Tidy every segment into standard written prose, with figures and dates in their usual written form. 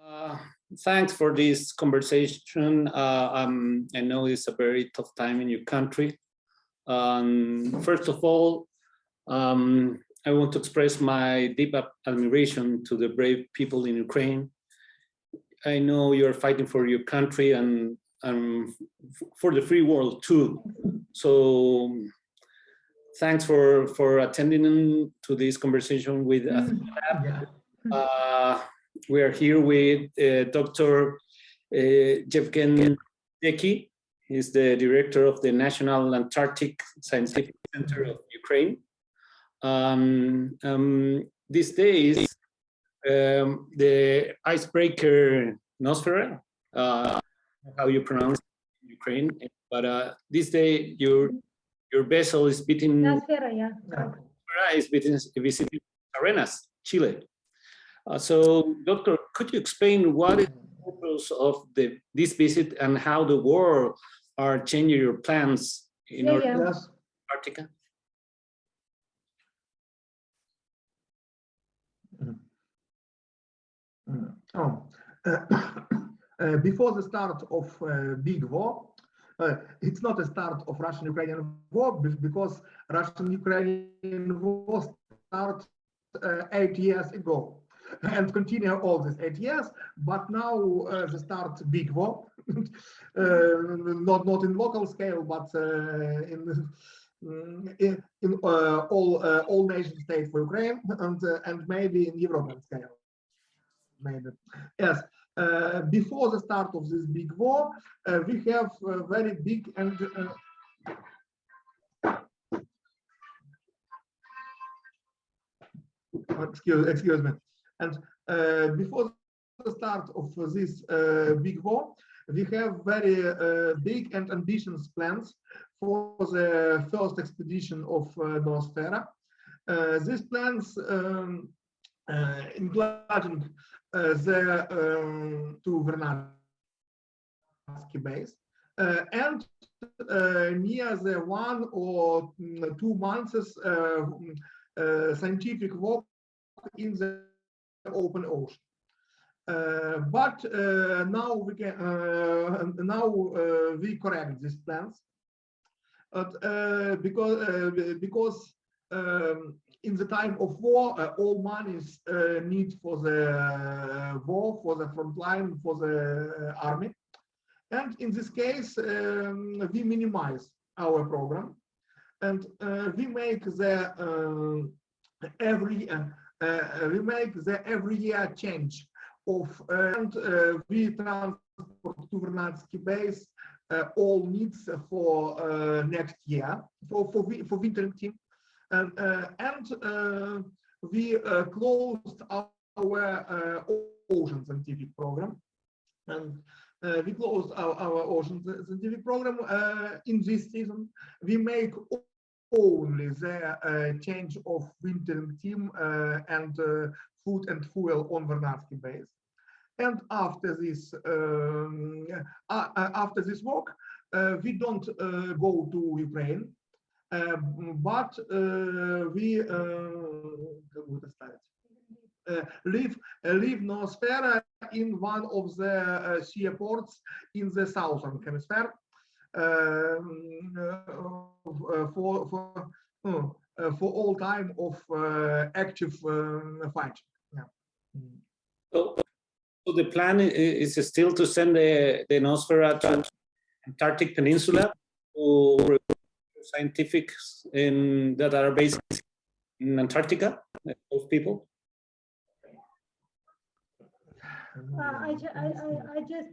Uh, Thanks for this conversation. I know it's a very tough time in your country. First of all, I want to express my deep admiration to the brave people in Ukraine. I know you're fighting for your country and for the free world too. So thanks for attending to this conversation with we are here with Dr. Evgen Dykyi. He's the director of the National Antarctic Scientific Center of Ukraine. These days, the icebreaker Noosphere, how you pronounce it in Ukraine, but this day your vessel is visiting Arenas, Chile. So, Doctor, could you explain what is the purpose of this visit and how the war are changing your plans in Antarctica? Before the start of big war, it's not a start of Russian-Ukrainian war because Russian-Ukrainian war started 8 years ago and continue all these 8 years. But now the start big war, not in local scale, but in all nation states for Ukraine and maybe in European scale. Maybe yes. Before the start of this big war, we have very big and excuse me. And before the start of this big war, we have very big and ambitious plans for the first expedition of Noosphere. These plans including the to Vernadsky base and near the 1 or 2 months scientific work in the open ocean. But now we can we correct these plans, because in the time of war, all money is need for the war, for the front line, for the army. And in this case, we minimize our program, and we make the every year change of and we transport to Vernadsky base all needs for next year for winter team. And we closed our ocean scientific program, and we closed our ocean scientific program in this season. We make only the change of winter team and food and fuel on Vernadsky base. And after this work, we don't go to Ukraine. But we leave Noosphere in one of the seaports in the southern hemisphere for all time of active fight. Yeah. So the plan is still to send the Noosphere to Antarctic Peninsula to scientifics that are based in Antarctica, those people? I just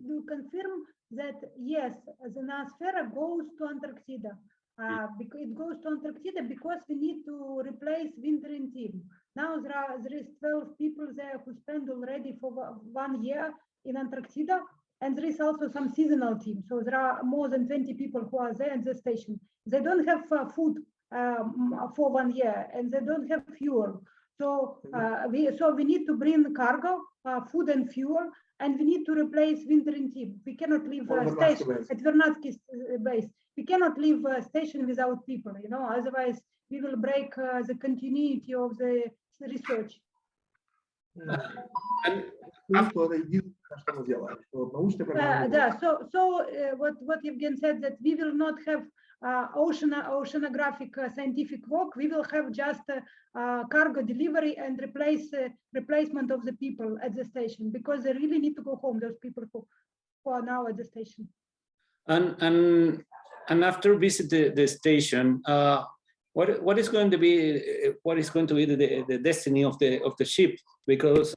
do confirm that yes, the Noosphere goes to Antarctica. It goes to Antarctica because we need to replace wintering team. Now there is 12 people there who spend already for 1 year in Antarctica. And there is also some seasonal team. So there are more than 20 people who are there at the station. They don't have food for 1 year, and they don't have fuel. So we need to bring cargo, food and fuel, and we need to replace wintering team. We cannot leave a station at Vernadsky base. We cannot leave a station without people, you know, otherwise we will break the continuity of the research. And what Evgen said, that we will not have oceanographic scientific work. We will have just cargo delivery and replacement of the people at the station, because they really need to go home, those people who are now at the station. And after visit the station, what is going to be the destiny of the ship? Because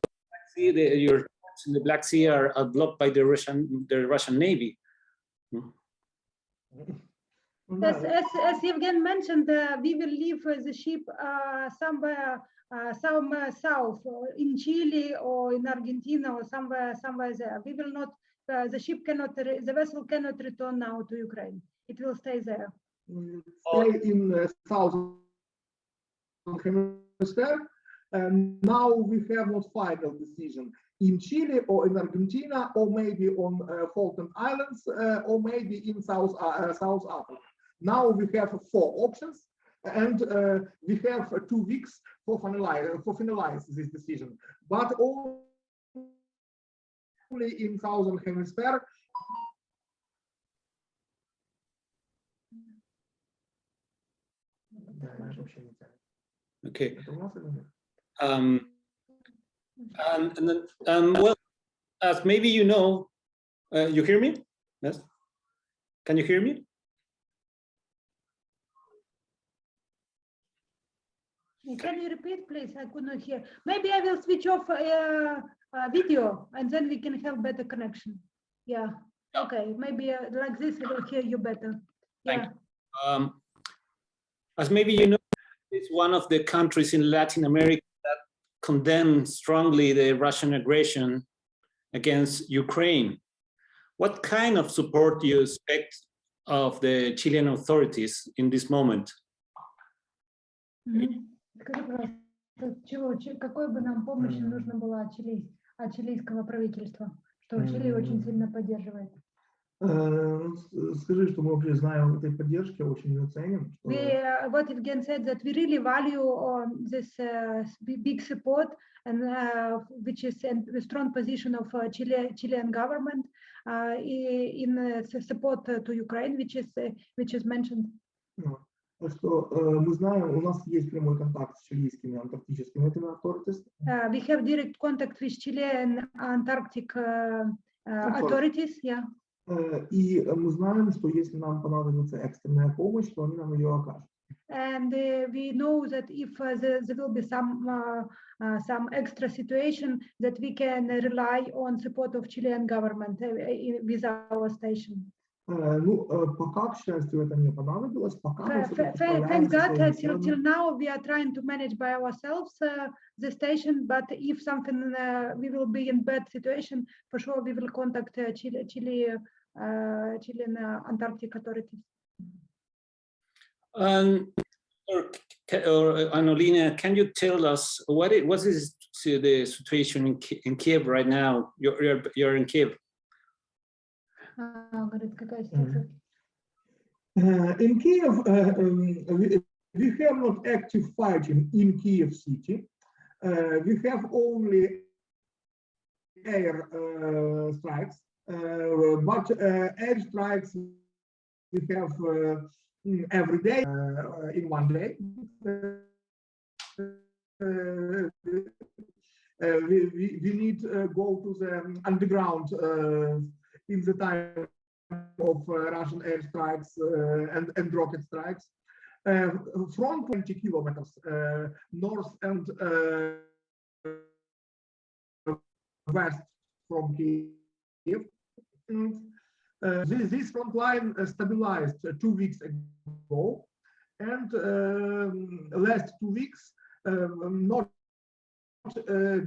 your ships in the Black Sea are blocked by the Russian Navy. As Evgen mentioned, we will leave the ship somewhere south, in Chile or in Argentina or somewhere there. We will not. The vessel cannot return now to Ukraine. It will stay there. Stay in southern hemisphere. And now we have not final decision in Chile or in Argentina, or maybe on Falkland Islands, or maybe in South Africa. Now we have 4 options, and we have 2 weeks for finalize this decision. But only in southern hemisphere. Okay. Well, as maybe you know, you hear me? Yes. Can you hear me? Can you repeat, please? I could not hear. Maybe I will switch off video, and then we can have better connection. Yeah. Okay. Maybe like this, I will hear you better. Yeah. As maybe you know, it's one of the countries in Latin America that condemned strongly the Russian aggression against Ukraine. What kind of support do you expect of the Chilean authorities in this moment? Скажи, пожалуйста, какой бы нам помощи нужно было от чилийского правительства, что Чили очень сильно поддерживает? Скажи, что мы вообще знаем этой поддержки, очень ее ценим. What Evgen said, that we really value this big support, and which is the strong position of Chilean government in support to Ukraine, which is mentioned. Что мы знаем, у нас есть прямой контакт с чилийскими антарктическими authorities. We have direct contact with Chilean Antarctic authorities, yeah. И мы знаем, что если нам понадобится экстренная помощь, то они нам ее окажут. And we know that if there will be some extra situation, that we can rely on support of Chilean government with our station. Ну, пока, к счастью, это не понадобилось. Thank God, till now we are trying to manage by ourselves the station, but if something we will be in bad situation, for sure we will contact Chilean Antarctic authorities. Anolina, can you tell us what is the situation in Kiev right now? You're in Kiev. In Kiev, we have not active fighting in Kiev city. We have only air strikes, but air strikes we have every day in one day. We need to go to the underground in the time of Russian airstrikes and rocket strikes. From 20 kilometers north and west from Kiev. This front line stabilized 2 weeks ago, and last 2 weeks not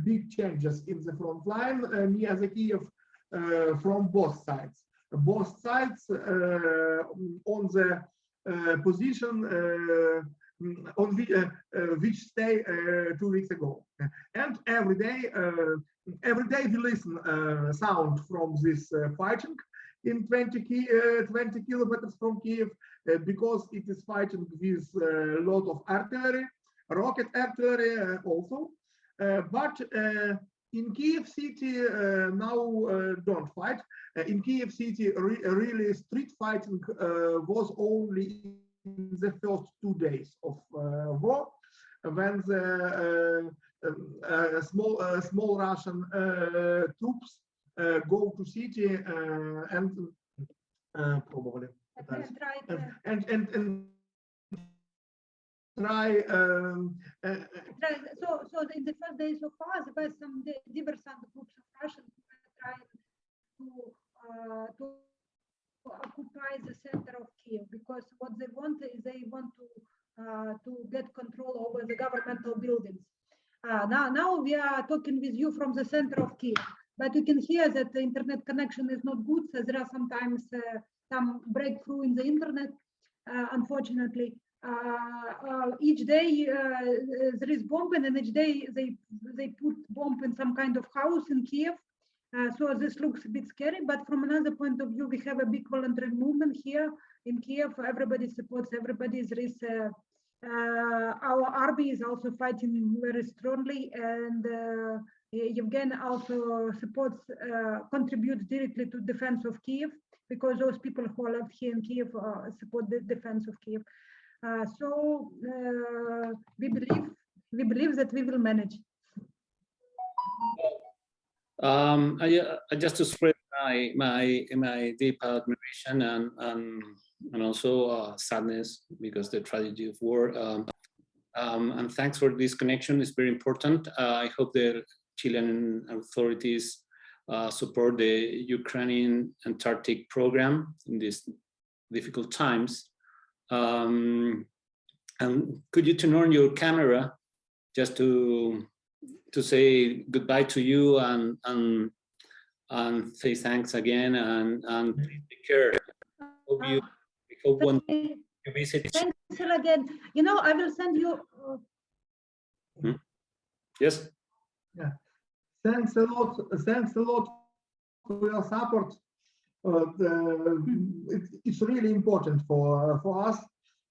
big changes in the front line near the Kiev from both sides. Both sides on the position on which stay 2 weeks ago, and every day we listen sound from this fighting in 20 kilometers from Kiev, because it is fighting with a lot of artillery, rocket artillery also. but in Kiev city now don't fight. In Kiev city, really street fighting was only in the first 2 days of war, when the small Russian troops go to city and probably and try. So in the first days of war, there were some diverse groups of Russians who were trying to occupy the center of Kiev, because what they want is they want to get control over the governmental buildings. Now we are talking with you from the center of Kiev, but you can hear that the internet connection is not good, so there are sometimes some breakthrough in the internet, unfortunately. Each day there is bombing, and each day they put bomb in some kind of house in Kiev. So this looks a bit scary, but from another point of view, we have a big voluntary movement here in Kiev. Everybody supports everybody. There is our army is also fighting very strongly, and Evgen also supports, contributes directly to defense of Kiev, because those people who are left here in Kiev support the defense of Kiev. So we believe that we will manage. I just to spread my deep admiration and also sadness, because the tragedy of war. And thanks for this connection. It's very important. I hope the Chilean authorities support the Ukrainian Antarctic program in these difficult times. And could you turn on your camera just to say goodbye to you and say thanks again, and please take care. We hope one day you visit. Thanks again. You know, I will send you. Yes. Yeah. Thanks a lot. Thanks a lot for your support. It's really important for us.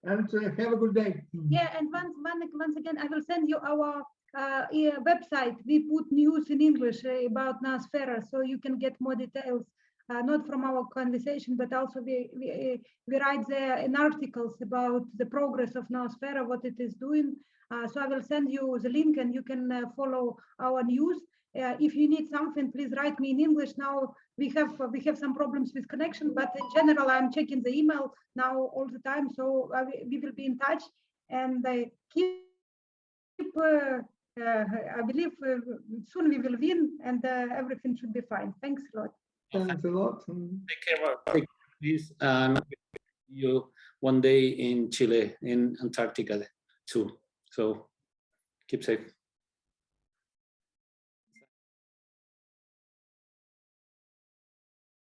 And have a good day. Yeah, and once again, I will send you our website. We put news in English about Noosphere, so you can get more details, not from our conversation, but also we write there in articles about the progress of Noosphere, what it is doing. So I will send you the link, and you can follow our news. If you need something, please write me in English. Now we have some problems with connection, but in general, I'm checking the email now all the time. So we will be in touch, and keep. I believe soon we will win, and everything should be fine. Thanks a lot. Thanks a lot. Take care, please. And you one day in Chile, in Antarctica too. So keep safe.